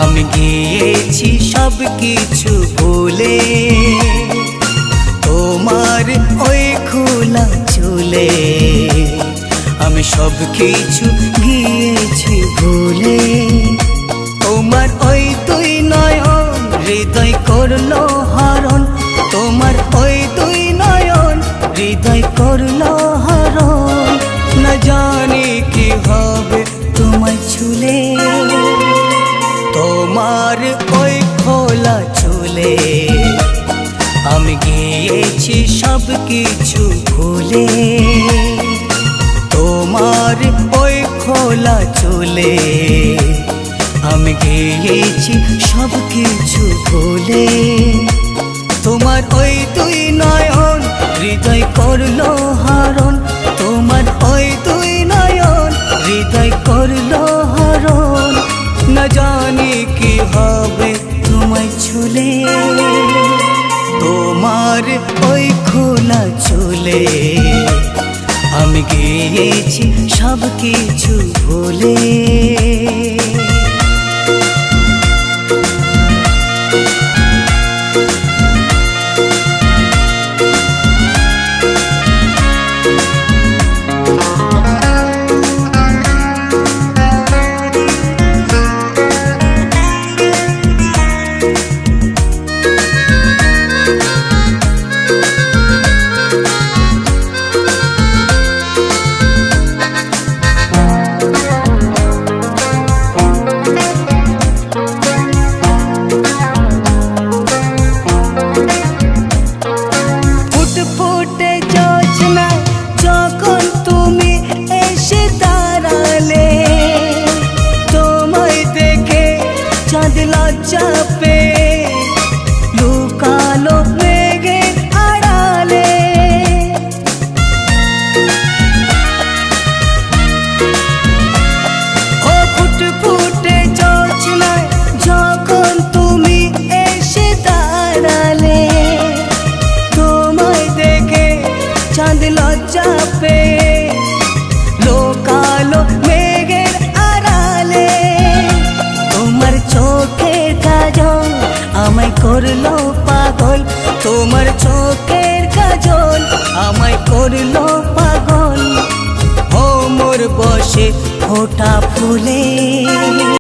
আমি গিয়েছি সব কিছু ভুলে, তোমার ওই খোলা চুলে আমি সব কিছু গিয়েছি ভুলে। তোমার ওই দুই নয়ন হৃদয় করলো হরণ, তোমার ওই দুই নয়ন হৃদয় করলো হরণ। না জানি কি হবে তোমায় ছুলে, তোমার ওই খোলা চুলে আমি গিয়েছি সব কিছু ভুলে। তোমার ওই খোলা চুলে আমি গিয়েছি সব কিছু ভুলে। তোমার ওই দুই নয়ন হৃদয় করলো হরণ, তোমার ওই দুই নয়ন হৃদয় করলো হরণ। না জানি কি হবে তোমায় ছুলে, তোমার ওই খোলা চুলে আমি গিয়েছি সব কিছু ভুলে। চাপে লুকালো মেঘের আড়ালে, ও ফুটফুটে জোছনায় যখন তুমি এসে দাঁড়ালে, তোমায় দেখে চাঁদ লজ্জা পেয়ে লুকালো মেঘের আড়ালে। তোমার চোখের কাজল আমায় করলো পাগল, তোমার চোখের কাজল আমায় করলো পাগল। ও মোর বসে ফোটা ফুলে।